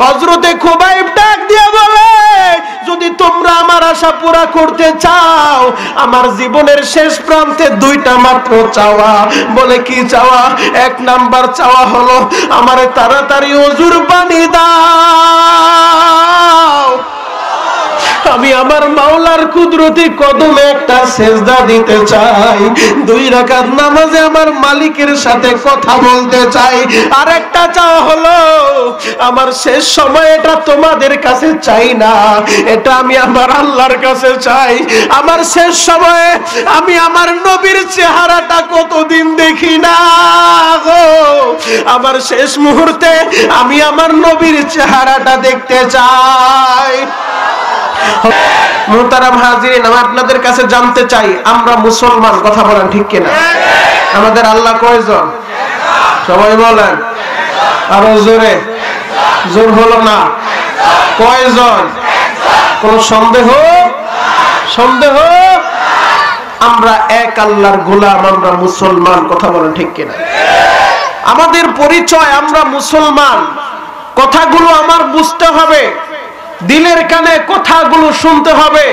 হযরতে খুবাইব ডাক দিয়ে বলে, যদি তোমরা আমার আশা পুরা করতে চাও, আমার জীবনের শেষ প্রান্তে দুইটা মাত্র চাওয়া। বলে কি চাওয়া? এক নাম্বার চাওয়া হলো আমারে তাড়াতাড়ি ওযুর পানি দাও, আমি আমার মাওলার কুদরতি কদমে একটা সেজদা দিতে চাই। 2 রাকাত নামাজে আমার মালিকের সাথে কথা বলতে চাই। আর একটা চাওয়া হলো আমার শেষ সময়, এটা তোমাদের কাছে চাই না, এটা আমি আমার আল্লাহর কাছে চাই। আমার শেষ সময়ে আমি আমার নবীর চেহারাটা কতদিন দেখি না গো, আমার শেষ মুহূর্তে আমি আমার নবীর চেহারাটা দেখতে চাই। মুহতারাম হাজিরিন, আমি আপনাদের কাছে জানতে চাই, আমরা মুসলমান, কথা বলেন ঠিক কিনা? আমাদের আল্লাহ কয়জন? সবাই বলেন আরো জোরে। জোর হলো না। কয়জন? কোন সন্দেহ? সন্দেহ? আমরা এক আল্লাহর গোলাম, আমরা মুসলমান, কথা বলেন ঠিক কিনা? আমাদের পরিচয় আমরা মুসলমান। কথাগুলো আমার বুঝতে হবে, দিলের কানে কথাগুলো শুনতে হবে।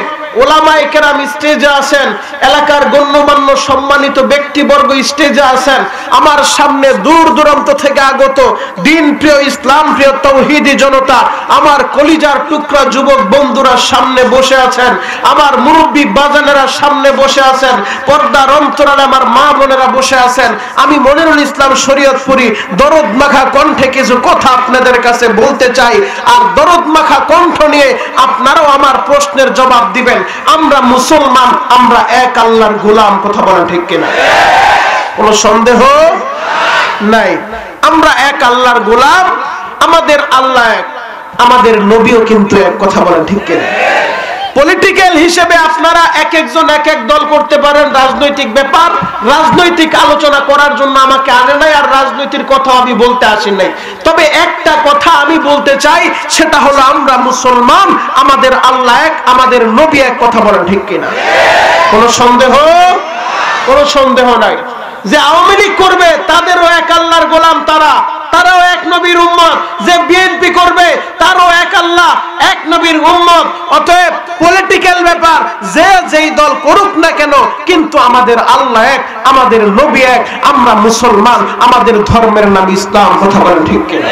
ওলামায়ে কেরাম স্টেজে আছেন, এলাকার গণ্যমান্য সম্মানিত ব্যক্তিবর্গ স্টেজে আছেন, আমার সামনে দূর দূরান্ত থেকে আগত দিন প্রিয়, ইসলাম প্রিয় তাওহীদি জনতা, আমার কলিজার টুকরা যুবক বন্ধুরা সামনে বসে আছেন, আমার মুরব্বী বাজানেরা সামনে বসে আছেন, পর্দার অন্তরালে আমার মা বোনেরা বসে আছেন। আমি মনিরুল ইসলাম শরীয়তপুরী দরদ মাখা কণ্ঠে কিছু কথা আপনাদের কাছে বলতে চাই, আর দরদ মাখা কণ্ঠ নিয়ে আপনারাও আমার প্রশ্নের জবাব দিবেন। আমরা মুসলমান, আমরা এক আল্লাহর গোলাম, কথা বলেন ঠিক কিনা? কোনো সন্দেহ নাই, আমরা এক আল্লাহর গোলাম, আমাদের আল্লাহ এক, আমাদের নবীও কিন্তু এক, কথা বলেন ঠিক কিনা? পলিটিক্যাল হিসেবে আপনারা এক একজন এক এক দল করতে পারেন, রাজনৈতিক ব্যাপার, রাজনৈতিক আলোচনা করার জন্য আমাকে আনে নাই, আর রাজনৈতিক কথা আমি বলতে আসি নাই। তবে একটা কথা আমি বলতে চাই, সেটা হলো আমরা মুসলমান, আমাদের আল্লাহ এক, আমাদের নবী এক, কথা বলেন ঠিক কিনা? কোনো সন্দেহ? কোনো সন্দেহ নাই। যে আওয়ামী লীগ করবে তাদেরও এক আল্লাহর গোলাম, তারাও এক নবীর উম্মত। যে বিএনপি করবে তারও এক আল্লাহ, এক নবীর উম্মত। অতএব পলিটিক্যাল ব্যাপার যে যেই দল করুক না কেন, কিন্তু আমাদের আল্লাহ এক, আমাদের নবী এক, আমরা মুসলমান, আমাদের ধর্মের নাম ইসলাম, কথা বলেন ঠিক কিনা?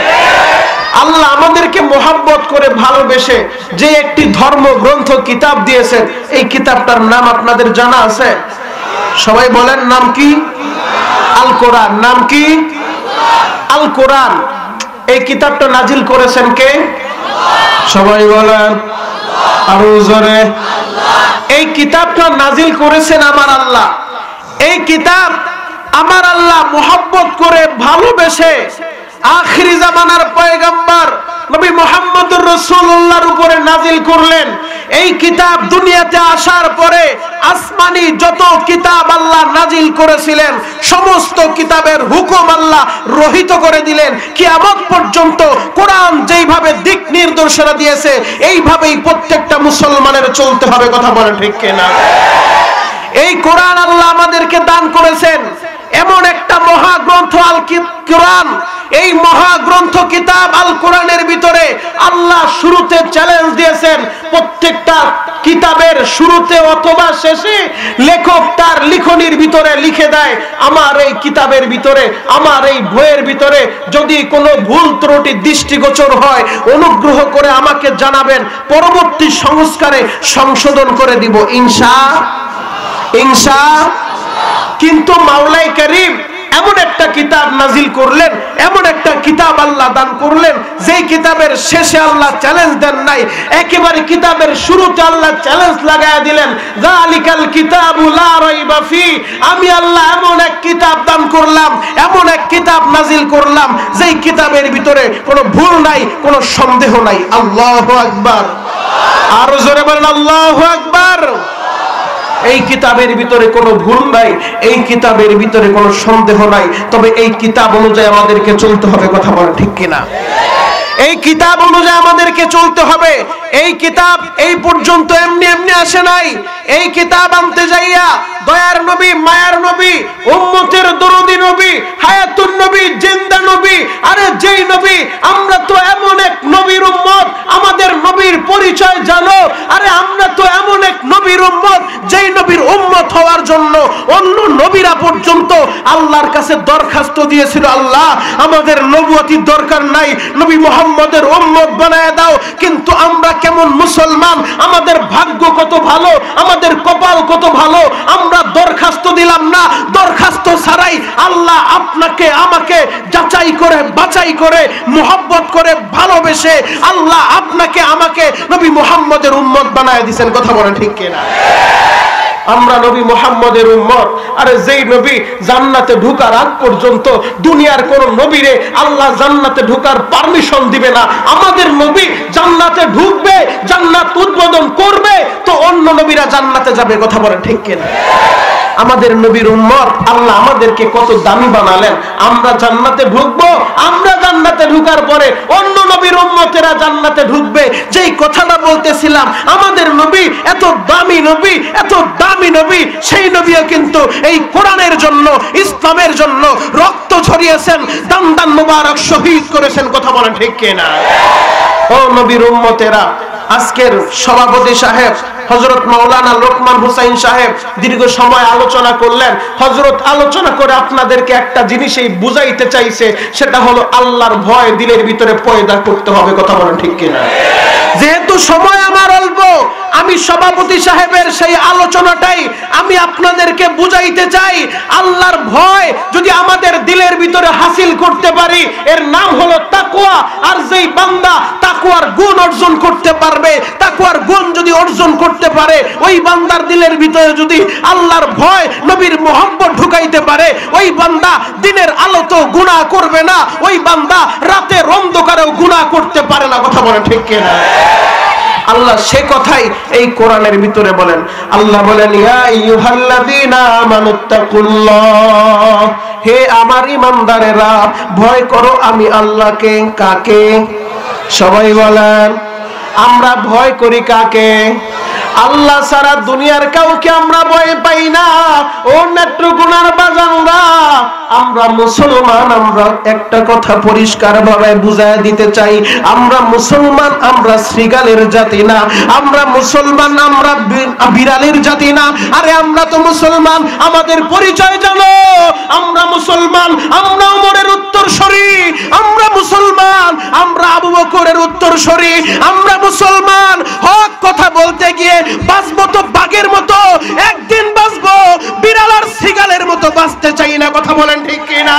আল্লাহ আমাদেরকে মোহাব্বত করে ভালোবেসে যে একটি ধর্ম গ্রন্থ কিতাব দিয়েছেন, এই কিতাবটার নাম আপনাদের জানা আছে? সবাই বলেন নাম কি? আল কোরআন। নাম কি? আল কোরআন। এই কিতাবটা নাজিল করেছেন কে? সবাই বলেন আরো জোরে। এই কিতাবটা নাজিল করেছেন আমার আল্লাহ। এই কিতাব আমার আল্লাহ মোহাব্বত করে ভালোবেসে আখিরি জামানার পয়গম্বর নবী মুহাম্মদুর রাসূলুল্লাহর উপরে নাজিল করলেন। এই কিতাব দুনিয়াতে আসার পরে আসমানি যত কিতাব আল্লাহ নাজিল করেছিলেন, সমস্ত কিতাবের হুকুম আল্লাহ রহিত করে দিলেন। কিয়ামত পর্যন্ত কোরআন যেইভাবে দিক নির্দেশনা দিয়েছে, এইভাবেই প্রত্যেকটা মুসলমানের চলতে হবে, কথা বলেন ঠিক কিনা? এই কোরআন আল্লাহ আমাদেরকে দান করেছেন, এমন একটা মহাগ্রন্থ আল কোরআন। এই মহাগ্রন্থ কিতাব আল কোরআনের ভিতরে আল্লাহ শুরুতে চ্যালেঞ্জ দিয়েছেন। প্রত্যেকটা কিতাবের শুরুতে অথবা শেষে লেখক তার লিখনির ভিতরে লিখে দেয়, আমার এই কিতাবের ভিতরে, আমার এই বইয়ের ভিতরে যদি কোনো ভুল ত্রুটি দৃষ্টিগোচর হয়, অনুগ্রহ করে আমাকে জানাবেন, পরবর্তী সংস্কারে সংশোধন করে দিব ইনশাআল্লাহ। কিন্তু মাওলাই করিম এমন একটা কিতাব নাজিল করলেন, এমন একটা কিতাব আল্লাহ দান করলেন, যেই কিতাবের শেষে আল্লাহ চ্যালেঞ্জ দেন নাই, একেবারে কিতাবের শুরুতে আল্লাহ চ্যালেঞ্জ লাগায়া দিলেন, যালিকাল কিতাবু লা রাইবা ফি। আমি আল্লাহ এমন এক কিতাব দান করলাম, এমন এক কিতাব নাজিল করলাম, যেই কিতাবের ভিতরে কোনো ভুল নাই, কোনো সন্দেহ নাই। আল্লাহু আকবার। আরো জোরে বলেন আল্লাহু আকবার। এই কিতাবের ভিতরে কোনো ভুল নাই, এই কিতাবের ভিতরে কোনো সন্দেহ নাই। তবে এই কিতাব অনুযায়ী আমাদেরকে চলতে হবে, কথা বলেন ঠিক কিনা? এই কিতাব অনুযায়ী আমাদেরকে চলতে হবে। এই কিতাব এই পর্যন্ত এমনি এমনি আসে নাই। এই কিতাব আনতে যাইয়া দয়ার নবী, মায়ার নবী, উম্মতের দরদি নবী, হায়াতুন নবী, জিন্দা নবী, আরে যেই নবী, আমরা তো এমন এক নবীর নবীর পরিচয় জানো। আরে আমরা তো এমন এক নবীর উম্মত, যেই নবীর উম্মত হওয়ার জন্য অন্য নবীরা পর্যন্ত আল্লাহর কাছে দরখাস্ত দিয়েছিল, আল্লাহ আমাদের নবুয়তির দরকার নাই, নবী মুহাম্মদের উম্মত বানায় দাও। কিন্তু আমরা কেমন মুসলমান, আমাদের ভাগ্য কত ভালো, আমাদের কপাল কত ভালো, আমরা দরখাস্ত দিলাম না, দরখাস্ত ছাড়াই আল্লাহ আপনাকে আমাকে যাচাই করে বাছাই করে মুহাব্বত করে ভালোবেসে আল্লাহ আপনাকে আমাকে নবী মুহাম্মদের উম্মত বানায় দিয়েছেন। কথা বলেন ঠিক কিনা? আমরা নবী মুহাম্মদের উম্মত। আরে যেই নবী জান্নাতে ঢোকার আগ পর্যন্ত দুনিয়ার কোন নবীরে আল্লাহ জান্নাতে ঢোকার পারমিশন দিবে না, আমাদের নবী জান্নাতে ঢুকবে, জান্নাত উদ্বোধন করবে, তো অন্য নবীরা জান্নাতে যাবে। কথা বলেন ঠিক কিনা? আমাদের নবীর উম্মত আল্লাহ আমাদেরকে কত দামি বানালেন। আমরা জান্নাতে ঢুকবো, আমরা জান্নাতে ঢুকার পরে অন্য নবীর উম্মতেরা জান্নাতে ঢুকবে। যেই কথাটা বলতেছিলাম, আমাদের নবী এত দামি নবী, এত দামি নবী, সেই নবীও কিন্তু এই কোরআনের জন্য, ইসলামের জন্য রক্ত ঝরিয়েছেন, দান দান মুবারক শহীদ করেছেন। কথা বলেন ঠিক কিনা? ও নবীর উম্মতেরা, আজকের সভাপতি সাহেব হযরত মাওলানা লোকমান হুসাইন সাহেব দীর্ঘ সময় আলোচনা করলেন। হযরত আলোচনা করে আপনাদেরকে একটা জিনিসই বুঝাইতে চাইছে, সেটা হলো আল্লাহর ভয় দিলের ভিতরে পয়দা করতে হবে। কথা বলেন ঠিক কিনা? যেহেতু সময় আমার অল্প, আমি সভাপতি সাহেবের সেই আলোচনাটাই আমি আপনাদেরকে বুঝাইতে চাই। আল্লাহর ভয় যদি আমাদের দিলের ভিতরে হাসিল করতে পারি, এর নাম হলো তাকওয়া। আর যেই বান্দা তাকওয়ার গুণ অর্জন করতে পারবে, তাকওয়ার গুণ যদি অর্জন করতে পারে, ওই বান্দার দিলের ভিতরে যদি আল্লাহর ভয়, নবীর মুহাব্বত ঢুকাইতে পারে, ওই বান্দা দিনের আলোতেও গুনাহ করবে না, ওই বান্দা রাতের অন্ধকারেও গুনাহ করতে পারে না। কথা বলেন ঠিক কিনা? আল্লাহ সে কথাই এই কোরআনের ভিতরে বলেন। আল্লাহ বলেন, ইয়া আইয়ুহাল্লাযীনা আমানুত্তাকুল্লাহ, হে আমার ঈমানদারেরা ভয় করো আমি আল্লাহকে। কাকে? সবাই বলেন, আমরা ভয় করি কাকে? আল্লাহ ছাড়া দুনিয়ার কাউকে আমরা ভয় পাই না। ও নেত্রকোনার বাজানরা, আমরা মুসলমান, আমরা একটা কথা পরিষ্কার ভাবে বুঝায় দিতে চাই, আমরা মুসলমান, আমরা শ্রীগালের জাতি না, আমরা মুসলমান, আমরা বিড়ালের জাতি না। আরে আমরা তো মুসলমান, আমাদের পরিচয় জানো, আমরা মুসলমান, আমরা ওমরের উত্তরসূরি, আমরা মুসলমান, আমরা আবু বকরের উত্তরসূরি, আমরা মুসলমান। হক কথা বলতে গিয়ে বাঁচবো তো বাঘের মতো, একদিন বাঁচবো, বিড়াল আর শ্রীগালের মতো বাঁচতে চাই না। কথা বলেন ঠিক কিনা?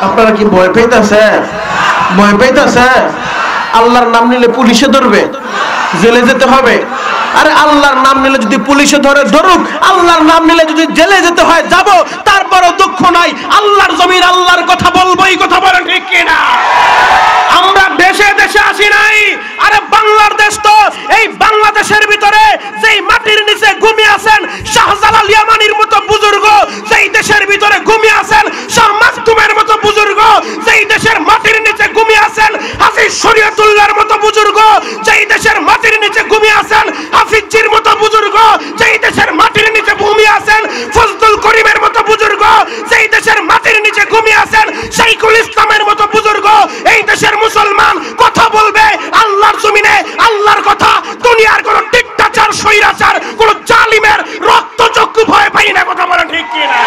আপনারা কি ভয় পাইতেছে? ভয় পাইতেছে? আল্লাহর নাম নিলে পুলিশে ধরবে, জেলে যেতে হবে। আরে আল্লাহর নাম নিলে যদি পুলিশে ধরে ধরুক, আল্লাহর নাম নিলে যদি জেলে যেতে হয় যাব, তারপরও দুঃখ নাই, আল্লাহর জমির আল্লাহর কথা বলবোই। কথা বলেন ঠিক কিনা? আমরা দেশে দেশে আসি নাই। আরে বাংলার দেশ তো, এই বাংলাদেশের ভিতরে যেই মাটির নিচে ঘুমিয়ে আছেন শাহজালাল ইয়ামানির মতো বুজুর্গ, যেই দেশের ভিতরে ঘুমিয়ে আছেন শাহ মাকতুমের মতো বুজুর্গ, যেই দেশের মাটির নিচে ঘুমিয়ে আছেন হাফিজ শরীয়তুল্লাহর মতো বুজুর্গ, যেই দেশের মাটির নিচে ঘুমিয়ে আছেন হাফিজজির মতো বুজুর্গ, যেই দেশের মাটির নিচে ঘুমিয়ে আছেন ফজলুল করিমের মতো বুজুর্গ, যেই দেশের মাটির নিচে ঘুমিয়ে আছেন শাইখুল ইসলামের মতো বুজুর্গ, এই দেশের মুসলমান কথা বলবে আল্লাহর জমিনে আল্লাহর কথা। দুনিয়ার কোন ডিক্টাচার, স্বৈরাচার, কোন জালিমের রক্তচক্ষু ভয় পাই না। কথা বলেন ঠিক কিনা?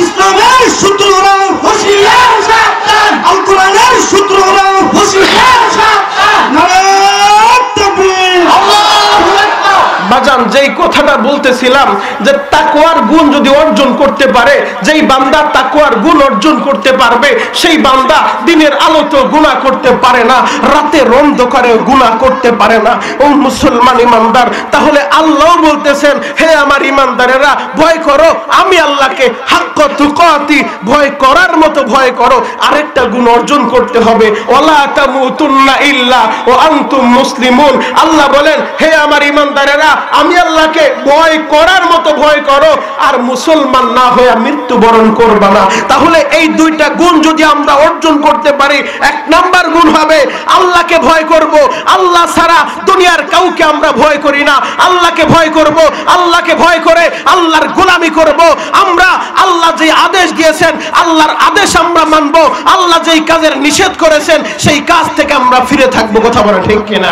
ইসলামের সূত্ররা হুঁশিয়ার সাবধান, আল কোরআনের সূত্ররা হুঁশিয়ার সাবধান। নারায়ে তাকবীর, আল্লাহু আকবার। বাজান যেই কথাটা বলতেছিলাম, যে তাকওয়ার গুণ যদি অর্জন করতে পারে, যেই বান্দা তাকওয়ার গুণ অর্জন করতে পারবে, সেই বান্দা দিনের আলোতেও গুনাহ করতে পারে না, রাতের অন্ধকারেও গুনাহ করতে পারে না। ও মুসলমান ইমানদার, তাহলে আল্লাহ বলতেছেন, হে আমার ইমানদারেরা ভয় করো আমি আল্লাহকে। হাক্ক হাক্কা তুকাতি, ভয় করার মতো ভয় করো। আরেকটা গুণ অর্জন করতে হবে, ওয়ালা তামুতুন্না ইল্লা ওয়া আনতুম মুসলিমুন। আল্লাহ বলেন, হে আমার ঈমানদারেরা, আমি আল্লাহকে ভয় করার মতো ভয় করো, আর মুসলমান না হয়ে মৃত্যুবরণ করবা না। তাহলে এই দুইটা গুণ যদি আমরা অর্জন করতে পারি, এক নাম্বার গুণ হবে আল্লাহকে ভয় করব। আল্লাহ ছাড়া দুনিয়ার কাউকে আমরা ভয় করি না। আল্লাহকে ভয় করব, আল্লাহকে ভয় করে আল্লাহর গোলামি করব। আমরা আল্লাহ যে আদেশ দিয়েছেন, আল্লাহর আদেশ আমরা মানব। আল্লাহ যেই কাজের নিষেধ করেছেন, সেই কাজ থেকে আমরা ফিরে থাকবো। কথা বলে ঠিক কিনা?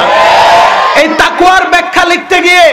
এই তাকওয়ার ব্যাখ্যা লিখতে গিয়ে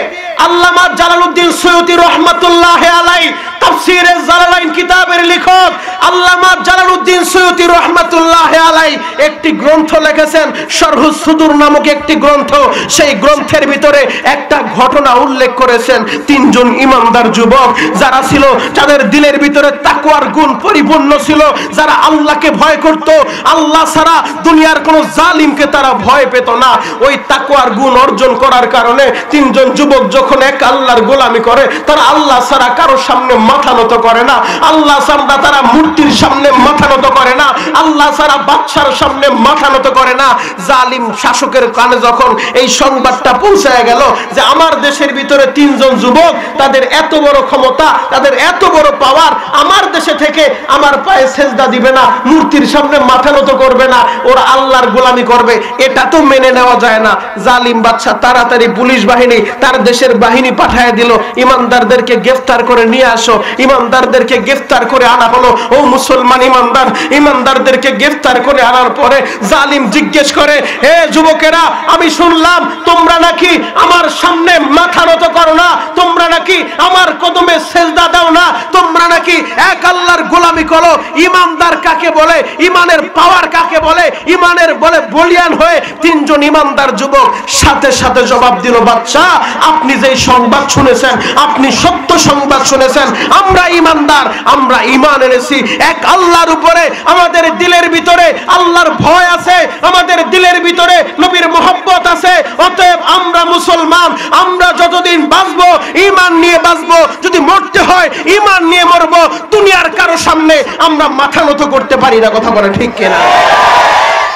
আল্লামা জালালউদ্দিন সৈয়দী রহমাতুল্লাহ আলাইহি তাফসীরে জালালাইন কিতাবের লেখক আল্লামা জালালউদ্দিন সৈয়দী রহমাতুল্লাহ আলাইহি একটি গ্রন্থ লিখেছেন, শরহুস সুদুর নামক একটি গ্রন্থ। সেই গ্রন্থের ভিতরে একটা ঘটনা উল্লেখ করেছেন। তিনজন ইমানদার যুবক যারা ছিল, যাদের দিলের ভিতরে তাকওয়ার গুণ পরিপূর্ণ ছিল, যারা আল্লাহকে ভয় করত, আল্লাহ ছাড়া দুনিয়ার কোনো জালিমকে তারা ভয় পেত না। ওই তাকওয়ার গুণ অর্জন করার কারণে তিনজন যুবক যখন এক আল্লাহর গোলামি করে, তারা আল্লাহ ছাড়া কারোর সামনে মাথা নত করে না। আল্লাহ ছাড়া তারা মূর্তির সামনে মাথা নত করে না। আল্লাহ ছাড়া বাদশার সামনে মাথা নত করে না। জালিম শাসকের কানে যখন এই সংবাদটা পৌঁছায় গেল যে আমার দেশের ভিতরে তিনজন যুবক, তাদের এত বড় ক্ষমতা, তাদের এত বড় পাওয়ার, আমার দেশে থেকে আমার পায়ে সেজদা দিবে না, মূর্তির সামনে মাথা নত করবে না, ওরা আল্লাহর গোলামি করবে, এটা তো মেনে নেওয়া যায় না। জালিম বাদশা তাড়াতাড়ি পুলিশ বাহিনী, তার দেশের বাহিনী পাঠিয়ে দিল, ইমানদারদেরকে গ্রেফতার করে নিয়ে আসো। ইমানদারদেরকে গ্রেফতার করে আনা হলো। ও মুসলমান ইমানদার, ইমানদারদেরকে গ্রেফতার করে আনার পরে জালিম জিজ্ঞেস করে, হে যুবকেরা, আমি শুনলাম তোমরা নাকি আমার সামনে মাথা নত করো না, তোমরা নাকি আমার কদমে সেজদা দাও না, তোমরা নাকি এক আল্লাহর গোলামি করো। ইমানদার কাকে বলে? ইমানের পাওয়ার কাকে বলে? ইমানের বলে বলিয়ান হয়ে তিনজন ইমানদার যুবক সাথে সাথে জবাব দিল, বাদশা, আপনি যে সংবাদ শুনেছেন, আপনি সত্য সংবাদ শুনেছেন। আমরা ইমানদার, আমরা ঈমান এনেছি এক আল্লাহর উপরে। আমাদের দিলের ভিতরে আল্লাহর ভয় আছে, আমাদের দিলের ভিতরে নবীর মহব্বত আছে। অতএব আমরা মুসলমান, আমরা যতদিন বাঁচবো ঈমান নিয়ে বাঁচবো, যদি মরতে হয় ঈমান নিয়ে মরবো। দুনিয়ার কারো সামনে আমরা মাথা নত করতে পারি না। কথা বলে ঠিক কিনা?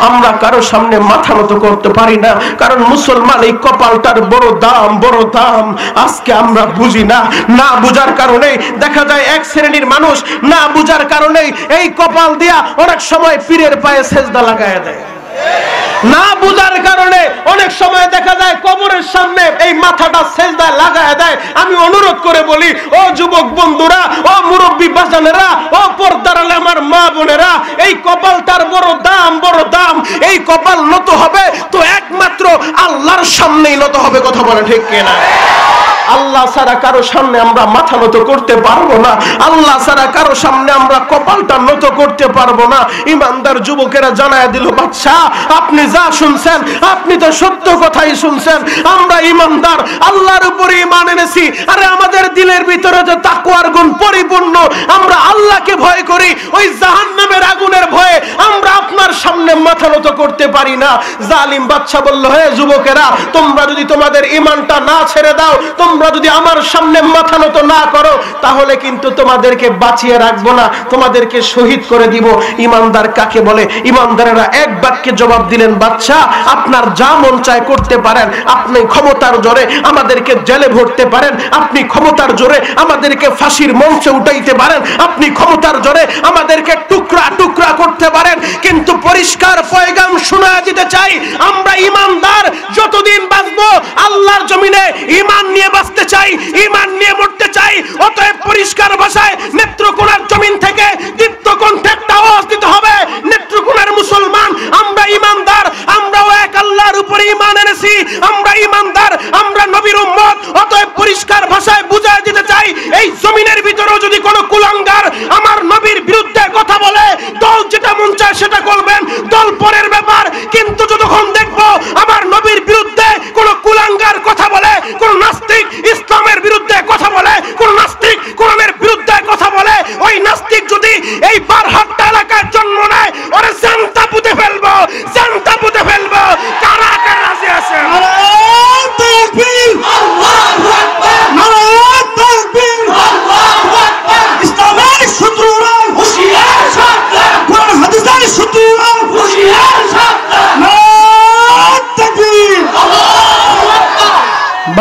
আমরা কারো সামনে মাথা নত করতে পারি না, কারণ মুসলমান এই কপালটার বড় দাম, বড় দাম। আজকে আমরা বুঝি না, না বুঝার কারণে দেখা যায় এক শ্রেণীর মানুষ না বুঝার কারণে এই কপাল দিয়া অনেক সময় পীরের পায়ে সেজদা লাগায় দেয়। না বুঝার কারণে অনেক সময় দেখা যায় কবরের সামনে এই মাথাটা সেজদায় লাগায় দেয়। আমি অনুরোধ করে বলি, ও যুবক বন্ধুরা, ও মুরব্বী বাজানেরা, ও পর্দার আলে আমার মা বোনেরা, এই কপালটার বড় দাম, বড় দাম। এই কপাল নত হবে তো একমাত্র আল্লাহর সামনেই নত হবে। কথা বলে ঠিক কিনা? আল্লাহ ছাড়া কারো সামনে আমরা মাথা নত করতে পারবো না। আল্লাহ ছাড়া কারো সামনে আমরা কপালটা নত করতে পারবো না। ইমানদার যুবকেরা জানায় দিল, বাদশা, আপনি যা শুনছেন আপনি তো সত্য কথাই শুনছেন। আমরা ইমানদার, আল্লাহর উপরে ঈমান এনেছি। আরে আমাদের দিলের ভিতরে যে তাকওয়ার গুণ পরিপূর্ণ, আমরা আল্লাহকে ভয় করি, ওই জাহান্নামের আগুনের ভয়ে আমরা আপনার সামনে মাথা নত করতে পারি না। জালিম বাদশা বলল, হে যুবকেরা, তোমরা যদি তোমাদের ঈমানটা না ছেড়ে দাও, তোমরা যদি আমার সামনে মাথা নত না করো, তাহলে কিন্তু তোমাদেরকে বাঁচিয়ে রাখবো না, তোমাদেরকে শহীদ করে দিব। ইমানদার কাকে বলে? ইমানদারেরা এক বাক্যে জবাব দিলেন, বাদশা, আপনার যা মন চায় করতে পারেন। আপনি ক্ষমতার জোরে আমাদেরকে জেলে ভরতে পারেন, আপনি ক্ষমতার জোরে আমাদেরকে ফাঁসির মঞ্চে উঠাইতে পারেন, আপনি ক্ষমতার জোরে আমাদেরকে টুকরা টুকরা করতে পারেন, কিন্তু পরিষ্কার পয়গাম শোনায় দিতে চাই, আমরা ইমানদার, যতদিন বাঁচবো আল্লাহর জমিনে ঈমান নিয়ে বাঁচতে চাই, ঈমান নিয়ে মরতে চাই। অতএব পরিষ্কার ভাষায় নেত্রকোনার জমিন থেকে দীপ্ত কণ্ঠে একটা আওয়াজ দিতে হবে, নেত্রকোনার মুসলমান, আমরা ইমানদার, আমরাও এক আল্লাহর উপরে ঈমান এনেছি, আমরা ইমানদার, আমরা নবীর উম্মত। অতএব পরিষ্কার ভাষায় বুঝায় দিতে চাই, এই জমিনের ভিতরেও যদি কোনো কুলাঙ্গার আমার নবীর বিরুদ্ধে কথা বলে, দল যেটা মন চায় সেটা করবেন, দল পরের ব্যাপার। কিন্তু যতক্ষণ দেখবো আমার নবীর বিরুদ্ধে কোনো কুলাঙ্গার কথা বলে, কোন নাস্তিক ইসলামের বিরুদ্ধে কথা বলে, কোন নাস্তিক কোরআনের বিরুদ্ধে কথা বলে, ওই নাস্তিক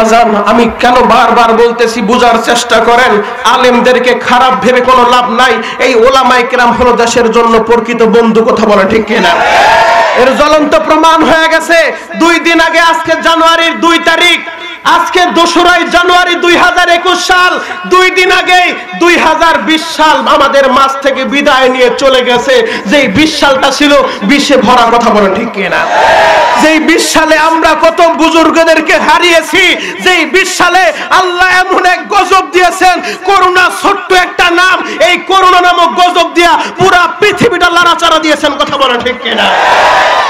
বাজান, আমি কেন বারবার বলতেছি বুঝার চেষ্টা করেন। আলেমদেরকে খারাপ ভেবে কোনো লাভ নাই। এই ওলামায়ে কেরাম হলো দেশের জন্য প্রকৃত বন্ধু, কথা বলে ঠিক কিনা? এর জ্বলন্ত প্রমাণ হয়ে গেছে 2 দিন আগে, আজকে জানুয়ারির 2 তারিখ, আজকে 2রা জানুয়ারি 2021 সাল। 2 দিন আগে 2020 সাল আমাদের মাঝ থেকে বিদায় নিয়ে চলে গেছে। যেই 20 সালটা ছিল বিষে ভরা, কথা বলেন ঠিক কিনা? যেই 20 সালে আমরা কত বুজুর্গদেরকে হারিয়েছি, যেই 20 সালে আল্লাহ এমন এক গজব দিয়েছেন, করোনা, ছোট্ট একটা নাম, এই করোনা নামক গজব দিয়া পুরা পৃথিবীটা লাড়াচাড়া দিয়েছেন, কথা বলেন ঠিক কিনা?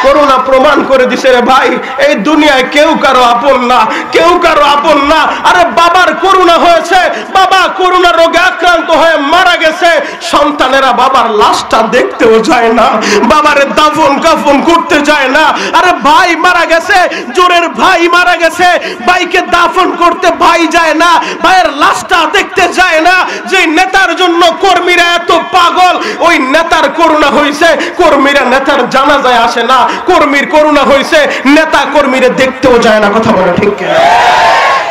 করোনা প্রমাণ করে দিছে রে ভাই, এই দুনিয়ায় কেউ কারো আপন না, কেউ কারো আপন না। আরে বাবার করোনা হয়েছে, বাবা করোনা রোগে আক্রান্ত হয়ে মারা গেছে, সন্তানেরা বাবার লাশটা দেখতেও যায় না, বাবারে দাফন কাফন করতে যায় না। আরে ভাই মারা গেছে, জোরের ভাই মারা গেছে, ভাইকে দাফন করতে ভাই যায় না, ভাইয়ের লাশটা দেখতে যায় না। যে নেতার জন্য কর্মীরা এত পাগল, ওই নেতার করোনা হয়েছে, কর্মীরা নেতার জানাজায় আসে না, কর্মীর করোনা হয়েছে, নেতা কর্মীরা দেখতেও যায় না, কথা বলে ঠিক কিনা?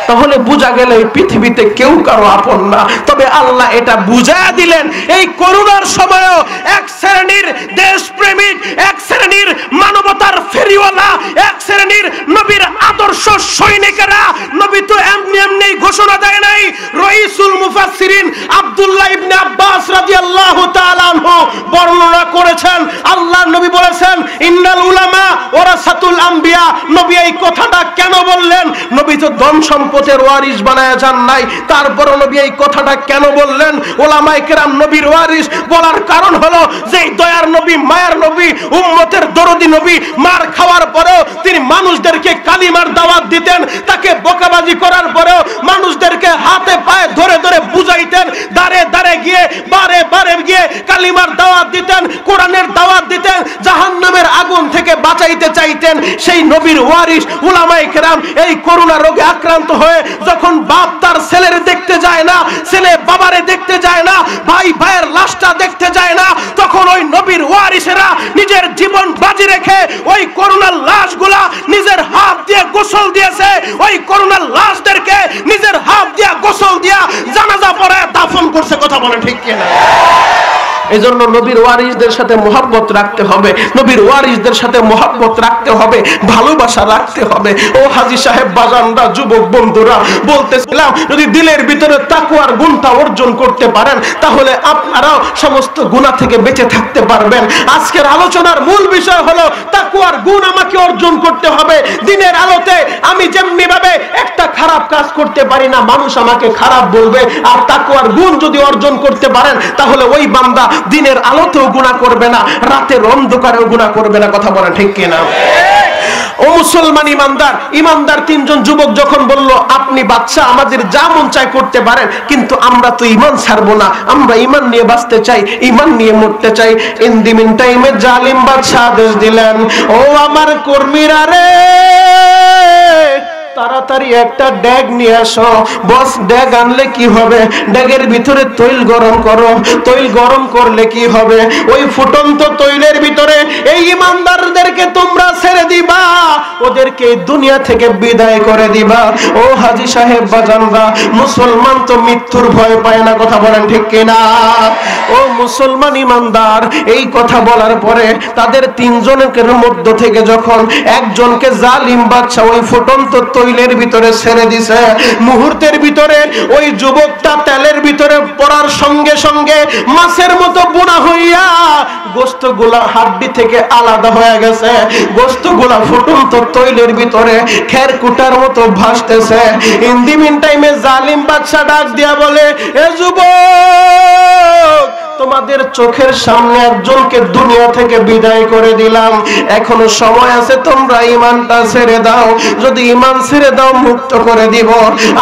তাহলে বোঝা গেল এই পৃথিবীতে কেউ কারো আপন না। তবে আল্লাহ এটা বুঝায়া দিলেন, এই করোনার সময়ও এক শ্রেণীর দেশপ্রেমিক, এক শ্রেণীর মানবতার ফেরিওয়ালা, এক শ্রেণীর নবীর আদর্শ সৈনিকেরা, নবী তো এমনি এমনি ঘোষণা দেয় নাই। রাইসুল মুফাসসিরিন আব্দুল্লাহ ইবনে আব্বাস রাদিয়াল্লাহু তাআলা আনহু বর্ণনা করেছেন, আল্লাহর নবী বলেছেন, ইন্নাল উলামা ওয়ারাসাতুল আম্বিয়া। নবী এই কথাটা কেন বললেন? নবী তো ধন সম্পদের ওয়ারিস বানায়া যান নাই, তারপরও নবী এই কথাটা কেন বললেন? ওলামায়ে কেরাম নবীর ওয়ারিস বলার কারণ হলো যে দয়ার নবী, মায়ার নবী, উম্মতের দরদি নবী, মার খাওয়ার পরেও তিনি মানুষদেরকে কালিমার দাওয়াত দিতেন। তাকে বোকাবাজি করার পরেও মানুষদেরকে হাতে পায়ে ধরে ধরে বুঝাইতেন, দাঁড়ে দাঁড়ে গিয়ে বারে বারে গিয়ে কালিমার দাওয়াত দিতেন, কোরআনের দাওয়াত দিতেন, জাহান্নামের আগুন থেকে বাঁচাইতে চাইতেন। সেই নবীর ওয়ারিস উলামায়ে কেরাম এই করোনা রোগে আক্রান্ত হয়ে যখন বাপ তার ছেলের দেখতে যায় না, ছেলে বাবারে দেখতে যায় না, ভাই ভাইয়ের লাশটা দেখতে যায় না, তখন ওই নবীর ওয়ারিসেরা নিজের জীবন বাজি রেখে ওই করোনার লাশগুলা নিজের হাত দিয়ে গোসল দিয়েছে, ওই করোনার লাশদেরকে নিজের হাত দিয়ে গোসল দিয়া জানাজা পড়ে দাফন করছে, কথা বলে ঠিক কিনা? এই জন্য নবীর ওয়ারিসদের সাথে মহব্বত রাখতে হবে, নবীর ওয়ারিসদের সাথে মহব্বত রাখতে হবে, ভালোবাসা রাখতে হবে। ও হাজী সাহেব, বাজানরা, যুবক বন্ধুরা, বলতেছিলাম যদি দিলের ভিতরে তাকওয়ার গুণটা অর্জন করতে পারেন, তাহলে আপনারাও সমস্ত গুনাহ থেকে বেঁচে থাকতে পারবেন। আজকের আলোচনার মূল বিষয় হলো তাকওয়ার গুণ আমাকে অর্জন করতে হবে। দিনের আলোতে আমি যেমনি ভাবে একটা খারাপ কাজ করতে পারি না, মানুষ আমাকে খারাপ বলবে। আর তাকওয়ার গুণ যদি অর্জন করতে পারেন, তাহলে ওই বান্দা দিনের আলোতেও গুনাহ করবে না, রাতের অন্ধকারেও গুনাহ করবে না, কথা বলেন ঠিক কিনা? ও মুসলমান ইমানদার, ইমানদার 3 জন যুবক যখন বলল, আপনি বাদশা, আমাদের যা মন চায় করতে পারেন, কিন্তু আমরা তো ঈমান ছাড়বো না, আমরা ঈমান নিয়ে বাঁচতে চাই, ঈমান নিয়ে মরতে চাই। ইন দি মিন টাইমে জালিম বাদশা আদেশ দিলেন, ও আমার কর্মীরা রে, তাড়াতাড়ি একটা ড্যাগ নিয়ে আসো। বস, ড্যাগ আনলে কি হবে? ড্যাগের ভিতরে তৈল গরম করো। তৈল গরম করলে কি হবে? ওই ফুটন্ত তৈলের ভিতরে এই ইমানদারদেরকে তোমরা ছেড়ে দিবা, ওদেরকে দুনিয়া থেকে বিদায় করে দিবা। ও হাজী সাহেব, বাজানরা, মুসলমান তো মৃত্যুর ভয় পায় না, কথা বলেন ঠিক কিনা? ও মুসলমান ইমানদার, এই কথা বলার পরে তাদের 3 জনের মধ্য থেকে যখন একজনকে জালিম বাদশা ওই ফুটন্ত তৈলের ভিতরে ছেড়ে দিছে, মুহূর্তের ভিতরে ওই যুবকটা তেলের ভিতরে পড়ার সঙ্গে সঙ্গে মাছের মতো বোনা হইয়া গোশতগুলা হাড্ডি থেকে আলাদা হয়ে গেছে। গোশতগুলা ফুটন্ত তৈলের ভিতরে খেরকুটার মতো ভাসতেছে। ইন দি মিন টাইমে জালিম বাদশা ডাক দিয়া বলে, এ যুবক, তোমাদের চোখের সামনে একজনকে দুনিয়া থেকে বিদায় করে দিলাম, এখনো সময় আছে, তোমরা ঈমানটা ছেড়ে দাও। যদি ঈমান ছেড়ে দাও, মুক্ত করে দিব,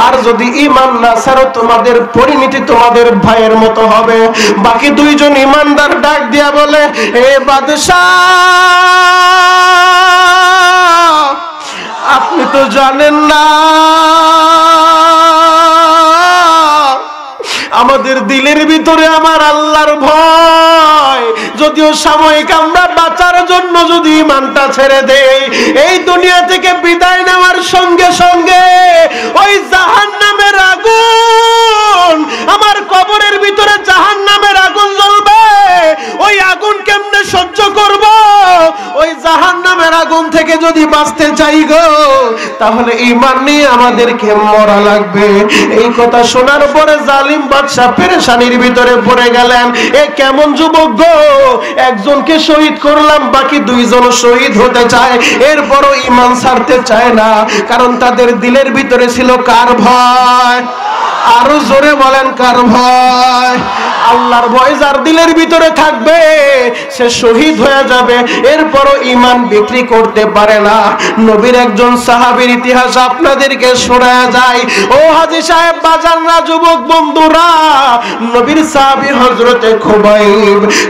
আর যদি ঈমান না ছাড়ো, তোমাদের পরিণতি তোমাদের ভাইয়ের মতো হবে। বাকি 2 জন ঈমানদার ডাক দিয়া বলে, হে বাদশা, আপনি তো জানেন না আমাদের দিলের ভিতরে আমার আল্লাহর ভয়। যদিও সাময়িক আমরা বাঁচার জন্য যদি ঈমানটা ছেড়ে দেই, এই দুনিয়া থেকে বিদায় নেওয়ার সঙ্গে সঙ্গে ওই জাহান্নামের আগুন, আমার কবরের ভিতরে জাহান্নামের আগুন জ্বলবে। ওই আগুন কেমনে সহ্য করব? ওই জাহান্নামের আগুন থেকে যদি বাঁচতে চাই গো, তাহলে ঈমান নিয়ে আমাদেরকে মরা লাগবে। এই কথা শোনার পরে জালিম বাদশা পেরেশানির ভিতরে পড়ে গেলেন। এ কেমন যুবক গো, একজনকে শহীদ করলাম, বাকি দুইজন শহীদ হতে চায়, এরপরও ঈমান ছাড়তে চায় না। কারণ তাদের দিলের ভিতরে ছিল কার ভয়? আরো জোরে বলেন, কার ভয়? আল্লাহর ভয় যার দিলের ভিতরে থাকবে সে শহীদ হয়ে যাবে, এরপরও ঈমান বিক্রি করতে পারে না। নবীর একজন সাহাবীর ইতিহাস আপনাদেরকে শোনা যায়। ও হাজী সাহেব, বাজাররা, যুবক বন্ধুরা, নবীর সাহাবী হযরতে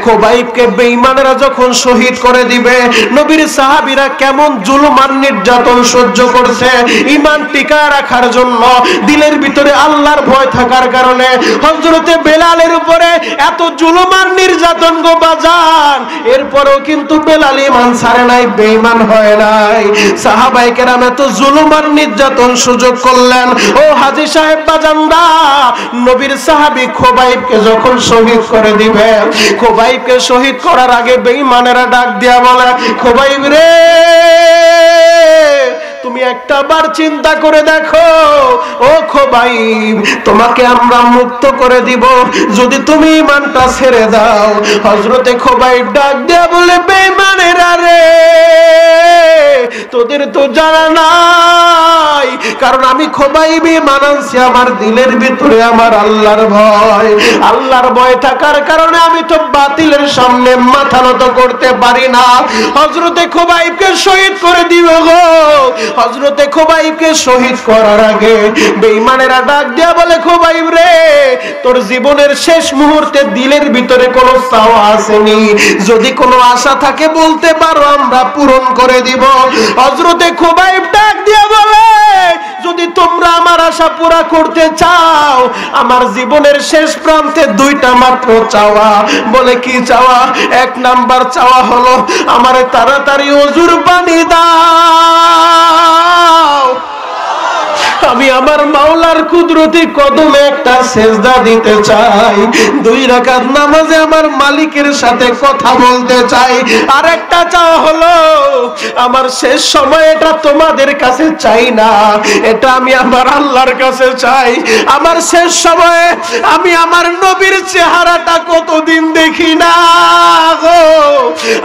খুবাইবকে বেঈমানেরা যখন শহীদ করে দিবে, নবীর সাহাবীরা কেমন জুলুম আর নির্যাতন সহ্য করছে ঈমান টিকায় রাখার জন্য। দিলের ভিতরে আল্লাহর ভয় থাকার কারণে হযরতে বেলালের উপরে এত জুলুম আর নির্যাতন গো বাজান, এরপরও কিন্তু বেলাল ঈমান ছাড়ে নাই, বেঈমান হয় নাই। সাহাবায়ে কেরাম এত জুলুম আর নির্যাতন সুযোগ করলেন। ও হাজী সাহেব বাজানরা, নবীর সাহাবী খুবাইবকে যখন শহীদ করে দিবে, খুবাইবকে শহীদ করার আগে বেঈমানেরা ডাক দিয়া বলে, খুবাইব রে, তুমি একটা বার চিন্তা করে দেখো, ও খুবাইব, তোমাকে আমরা মুক্ত করে দিব যদি তুমি ঈমানটা ছেড়ে দাও। হযরতে খুবাইব ডাক দিয়া বলে, বেঈমানেরা রে, তোদের তো জানা নাই, কারণ আমি খুবাইব ঈমান আনছি, আমার দিলের ভিতরে আমার আল্লাহর ভয়। আল্লাহর ভয় থাকার কারণে আমি তো বাতিলের সামনে মাথা নত করতে পারি না। হযরতে খুবাইবকে শহীদ করে দিব গো। হযরতে খুবাইবকে শহীদ করার আগে বেঈমানেরা ডাক দিয়া বলে, খুবাইব রে, তোর জীবনের শেষ মুহূর্তে দিলের ভিতরে কোনো চাওয়া আসেনি? যদি কোনো আশা থাকে বলতে পারো, আমরা পূরণ করে দিব। হযরতে খুবাইব ডাক দিয়া বলে, যদি তোমরা আমার আশা পুরা করতে চাও, আমার জীবনের শেষ প্রান্তে দুইটা মাত্র চাওয়া। বলে, কি চাওয়া? এক নাম্বার চাওয়া হলো আমারে তাড়াতাড়ি ওযুর পানি দাও, আমি আমার মাওলার কুদরতি কদমে একটা সেজদা দিতে চাই। 2 রাকাত নামাজে আমার মালিকের সাথে কথা বলতে চাই। আর একটা চাওয়া হলো, আমার শেষ সময় এটা তোমাদের কাছে চাই না, এটা আমি আমার আল্লাহর কাছে চাই। আমার শেষ সময়ে আমি আমার নবীর চেহারাটা কতদিন দেখি না গো,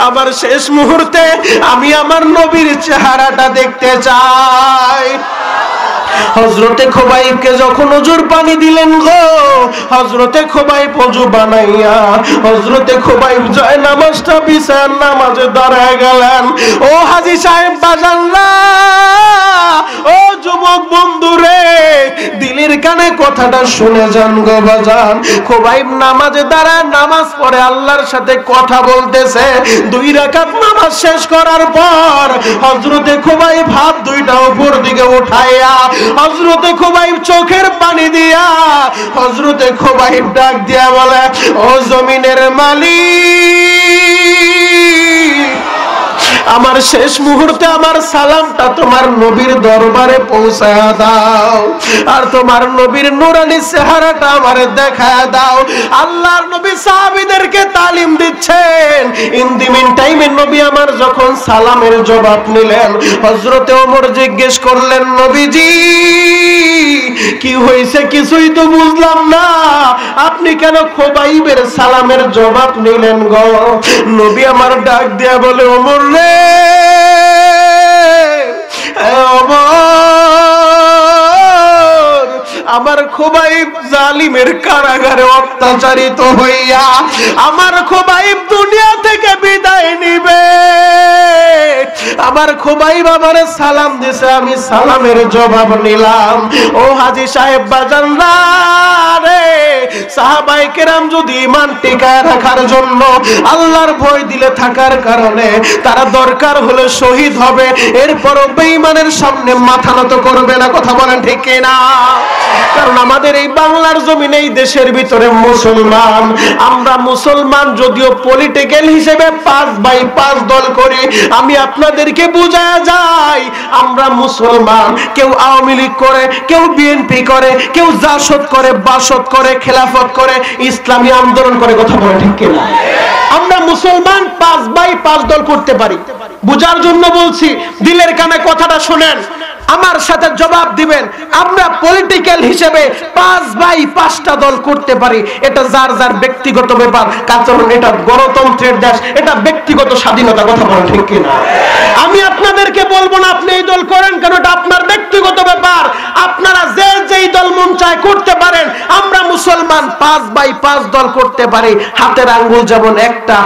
আমার শেষ মুহূর্তে আমি আমার নবীর চেহারাটা দেখতে চাই। হযরতে খুবাইবকে যখন ওযুর পানি দিলেন গো, হযরতে খুবাইব ওযু বানাইয়া হযরতে খুবাইব জয় নামাজটা বিছান নামাজে দাঁড়ায় গেলেন। ও হাজী সাহেব বাজানরা, ও যুবক বন্ধুরে, দিলের কানে কথাটা শুনে যান গো বাজান। খুবাইব নামাজে দাঁড়ায় নামাজ পড়ে আল্লাহর সাথে কথা বলতেছে। 2 রাকাত নামাজ শেষ করার পর হযরতে খুবাইব হাত দুইটা উপর দিকে উঠাইয়া হযরতে খুবাইব চোখের পানি দিয়া হযরতে খুবাইব ডাক দিয়া বলে, ও জমিনের মালিক, আমার শেষ মুহূর্তে আমার সালামটা তোমার নবীর দরবারে পৌঁছায়া দাও, আর তোমার নবীর নূরানি চেহারাটা আমারে দেখায়া দাও। আল্লাহর নবী সাহাবীদেরকে তালিম দিচ্ছেন। ইন দি মিন টাইমে নবী আমার যখন সালামের জবাব নিলেন, হযরতে ওমর জিজ্ঞেস করলেন, নবীজি কি হয়েছে? কিছুই তো বুঝলাম না, আপনি কেন খুবাইবের সালামের জবাব নিলেন গো? নবী আমার ডাক দিয়া বলে, ওমর রে, আমার খুবাইব জালিমের কারাগারে অত্যাচারিত হইয়া আমার খুবাইব দুনিয়া থেকে বিদায় নিবে। আমার খুবাইব আমারে সালাম দিছে, আমি সালামের জবাব নিলাম। ও হাজী সাহেব বাজানরা রে, সাহাবায়ে কেরাম যদি ঈমান টিকায় রাখার জন্য আল্লাহর ভয় দিলে থাকার কারণে তারা দরকার হলে শহীদ হবে, এরপরও বেঈমানের সামনে মাথা নত করবে না। কথা বলেন ঠিক কিনা? কারণ আমাদের এই বাংলার জমিনে এই দেশের ভিতরে মুসলমান, আমরা মুসলমান যদিও পলিটিক্যাল হিসেবে 5/5 দল করি, আমি আপনাদেরকে বুঝায়া যাই আমরা মুসলমান। কেউ আওয়ামী লীগ করে, কেউ বিএনপি করে, কেউ জাসদ করে, বাসদ করে, খেলাফত করে, ইসলামী আন্দোলন করে। কথা বলে ঠিক কিনা? আমরা মুসলমান 5/5 দল করতে পারি। বুঝার জন্য বলছি, দিলের কানে কথাটা শুনেন, আমার সাথে জবাব দিবেন। আমরা পলিটিক্যাল হিসেবে 5/5টা দল করতে পারি, এটা যার যার ব্যক্তিগত ব্যাপার, কারণ এটা গণতন্ত্রের দেশ, এটা ব্যক্তিগত স্বাধীনতা। কথা বলেন ঠিক কিনা? আমি আপনাদেরকে বলবো না আপনি এই দল করেন, কারণ এটা আপনার ব্যক্তিগত ব্যাপার, আপনারা যে যেই দল মন চায় করতে পারেন। আমরা মুসলমান 5/5 দল করতে পারি। হাতের আঙ্গুল যেমন একটা,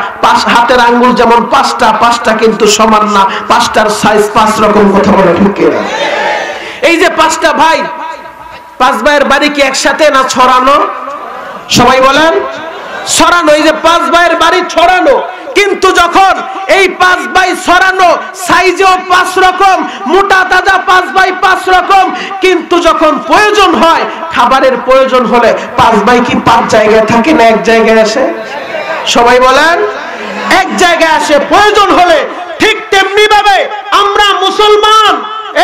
হাতের আঙ্গুল যেমন 5টা কিন্তু সমান না, 5টার সাইজ 5 রকম। কথা বলে ঠিক কিনা? এই যে 5টা ভাই, 5 ভাইয়ের বাড়ি কি একসাথে না ছড়ানো? সবাই বলেন ছড়ানো। এই যে 5 ভাইয়ের বাড়ি ছড়ানো, কিন্তু যখন এই 5 ভাই ছড়ানো, সাইজেও 5 রকম, মোটা তাজা 5/5 রকম, কিন্তু যখন প্রয়োজন হয়, খাবারের প্রয়োজন হলে 5 ভাই কি 5 জায়গায় থাকে না এক জায়গায় আসে? সবাই বলেন এক জায়গায় আসে প্রয়োজন হলে। ঠিক তেমনি ভাবে আমরা মুসলমান,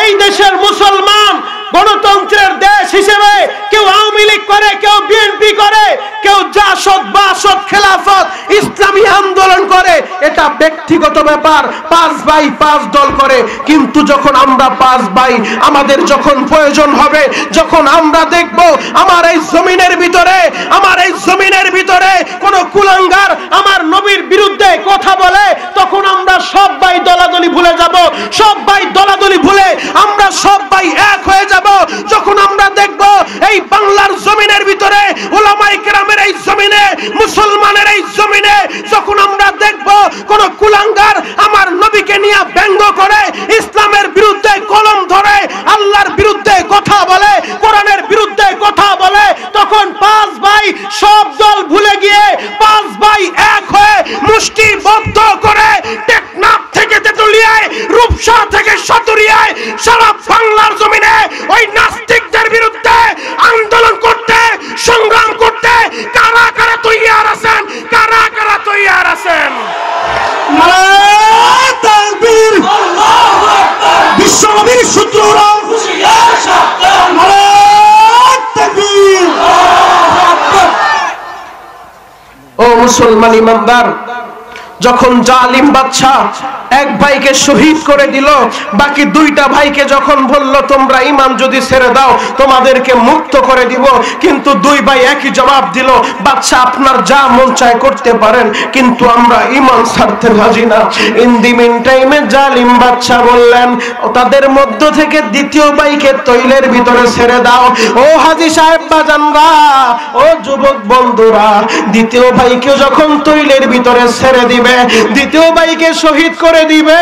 এই দেশের মুসলমান, গণতন্ত্রের দেশ হিসেবে কেউ আওয়ামী লীগ করে, কেউ বিএনপি করে, কেউ জাসদ, বাসদ, খেলাফত, ইসলামী আন্দোলন করে, এটা ব্যক্তিগত ব্যাপার। 5/5 দল করে, কিন্তু যখন আমরা 5 ভাই, আমাদের যখন প্রয়োজন হবে, যখন আমরা দেখব আমার এই জমিনের ভিতরে, আমার এই জমিনের ভিতরে কোন কুলাঙ্গার আমার নবীর বিরুদ্ধে কথা বলে, তখন আমরা সব ভাই দলাদলি ভুলে যাব, সব ভাই দলাদলি ভুলে আমরা সব ভাই এক হয়ে যাব। যখন আমরা দেখব এই বাংলার জমিনের ভিতরে, উলামায়ে কেরামের এই জমিনে, মুসলমানের এই জমিনে, যখন আমরা দেখব কোন কুলাঙ্গার আমার নবীকে নিয়ে ব্যঙ্গ করে, ইসলামের বিরুদ্ধে কলম ধরে, আল্লাহর বিরুদ্ধে কথা বলে, কোরআনের বিরুদ্ধে কথা বলে, তখন 5 ভাই সব দল ভুলে গিয়ে 5 ভাই এক হয়ে মুষ্টিবদ্ধ করে টেকনাফ থেকে তেতুলিয়ায়, রূপসা থেকে সাতুরিয়ায়, সারা বাংলার জমিনে ওই নাস্তিকদের বিরুদ্ধে আন্দোলন করতে, সংগ্রাম করতে কারা কারা তৈয়ার আছেন? কারা কারা তৈয়ার আছেন? নারায়ে তাকবীর, আল্লাহু আকবার, বিশ্বনবীর সূত্ররা হুঁশিয়ার সাবধান, নারায়ে তাকবীর, আল্লাহু আকবার। ও মুসলমান ইমানদার, যখন জালিম বাদশা এক ভাইকে শহীদ করে দিল, বাকি 2টা ভাইকে যখন বলল তোমরা ঈমান যদি ছেড়ে দাও তোমাদেরকে মুক্ত করে দিব, কিন্তু 2 ভাই একই জবাব দিল, বাদশা আপনার যা মন চায় করতে পারেন, কিন্তু আমরা ঈমান ছাড়তে রাজি না। ইন দি মিন টাইমে জালিম বাদশা বললেন তাদের মধ্য থেকে 2য় ভাইকে তৈলের ভিতরে ছেড়ে দাও। ও হাজী সাহেব বাজানরা, ও যুবক বন্ধুরা, 2য় ভাইকে যখন তৈলের ভিতরে ছেড়ে দিবে, 2য় ভাইকে শহীদ করে দিবে,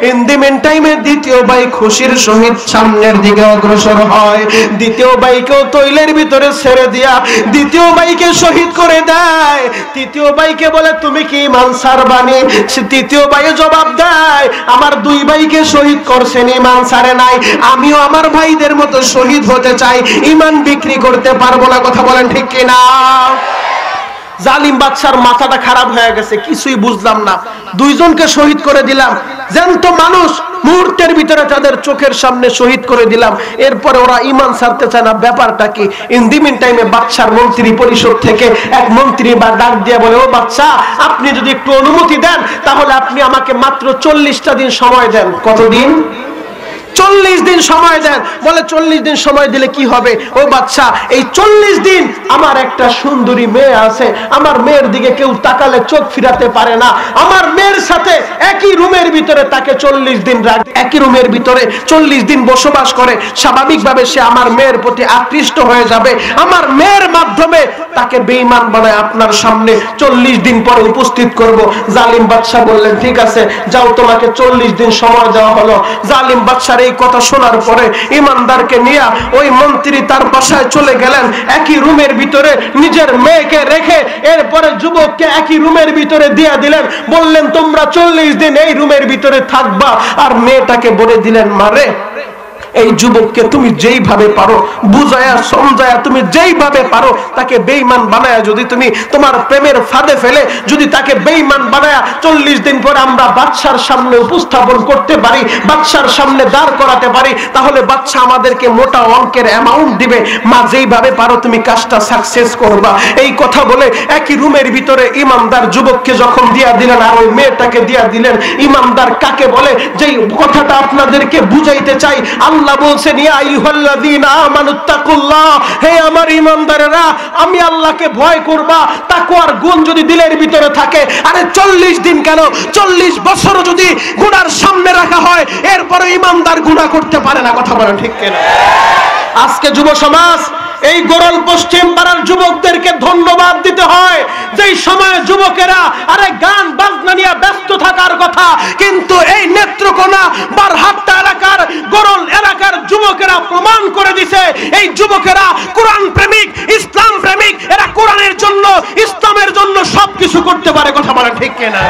ইন দি মিন টাইমে 2য় ভাই খুশির সহিত সামনের দিকে অগ্রসর হয়। 2য় ভাইকেও তৈলের ভিতরে ছেড়ে দিয়া 2য় ভাইকে শহীদ করে দেয়। 3য় ভাইকে বলে তুমি কি ঈমান ছাড়বানি? 3য় ভাই জবাব দেয় আমার 2 ভাইকে শহীদ করছেন, ঈমান ছাড়ে নাই, আমিও আমার ভাইদের মতো শহীদ হতে চাই, ঈমান বিক্রি করতে পারবো না। কথা বলেন ঠিক কিনা? জালিম বাদশার মাথাটা খারাপ হয়ে গেছে, কিছুই বুঝলাম না, 2 জনকে শহীদ করে দিলাম, জ্যান্ত মানুষ মুহূর্তের ভিতরে তাদের চোখের সামনে শহীদ করে দিলাম, এরপরে ওরা ঈমান ছাড়তে চায় না, ব্যাপারটা কি? ইন দি মিন টাইমে বাদশার মন্ত্রী পরিষদ থেকে এক মন্ত্রী বা ডাক দিয়ে বলে, ও বাদশা, আপনি যদি একটু অনুমতি দেন তাহলে আপনি আমাকে মাত্র 40টা দিন সময় দেন। কতদিন? 40 দিন সময় দেন। বলে 40 দিন সময় দিলে কি হবে? ও বাদশা, এই 40 দিন আমার একটা সুন্দরী মেয়ে আছে, আমার মেয়ের দিকে কেউ তাকালে চোখ ফিরাতে পারে না, আমার মেয়ের সাথে একই রুমের ভিতরে তাকে 40 দিন রাখবে, একই রুমের ভিতরে 40 দিন বসবাস করে, স্বাভাবিকভাবে সে আমার মেয়ের প্রতি আকৃষ্ট হয়ে যাবে, আমার মেয়ের মাধ্যমে তাকে বেঈমান বানায় আপনার সামনে 40 দিন পরে উপস্থিত করব। জালিম বাদশা বললেন ঠিক আছে, যাও, তোমাকে 40 দিন সময় দেওয়া হলো। জালিম বাদশার এই কথা শোনার পরে ইমানদারকে নিয়ে ওই মন্ত্রী তার বাসায় চলে গেলেন, একই রুমের ভিতরে নিজের মেয়েকে রেখে এরপরে যুবককে একই রুমের ভিতরে দিয়ে দিলেন, বললেন তোমরা 40 দিন এই রুমের ভিতরে থাকবা। আর মেয়েটাকে বলে দিলেন, মারে এই যুবককে তুমি যেইভাবে পারো বুঝায়া সমঝায়া, তুমি যেইভাবে পারো তাকে বেঈমান বানায়া, যদি তুমি তোমার প্রেমের ফাঁদে ফেলে যদি তাকে বেঈমান বানায়া 40 দিন পরে আমরা বাদশার সামনে উপস্থাপন করতে পারি, বাদশার সামনে দাঁড় করাতে পারি, তাহলে বাদশা আমাদেরকে মোটা অঙ্কের অ্যামাউন্ট দিবে। মা যেইভাবে পারো তুমি কাজটা সাকসেস করবা। এই কথা বলে একই রুমের ভিতরে ইমানদার যুবককে যখন দিয়া দিলেন আর ওই মেয়েটাকে দিয়া দিলেন, ইমানদার কাকে বলে যেই কথাটা আপনাদেরকে বুঝাইতে চাই। আল্লাহ বলছেন ইয়া আইয়ুহাল্লাযীনা আমানুত্তাকুল্লাহ, হে আমার ইমানদারেরা আমি আল্লাহকে ভয় করবা। তাকওয়ার গুণ যদি দিলের ভিতরে থাকে, আরে 40 দিন কেন 40 বছর যদি গুনার সামনে রাখা হয় এরপরে ইমানদার গুনাহ করতে পারে না। কথা বলেন ঠিক কিনা? আজকে যুব সমাজ এই গোরল পশ্চিম পাড়ার যুবকদেরকে ধন্যবাদ দিতে হয়, যেই সময় যুবকেরা আরে গান বাজনা নিয়ে ব্যস্ত থাকার কথা, কিন্তু এই নেত্রকোনা বারহাট্টা এলাকার গোরল এলাকার যুবকেরা প্রমাণ করে দিছে এই যুবকেরা কোরআন প্রেমিক, ইসলাম প্রেমিক, এরা কোরআনের জন্য ইসলামের জন্য সবকিছু করতে পারে। কথা বলেন ঠিক কিনা?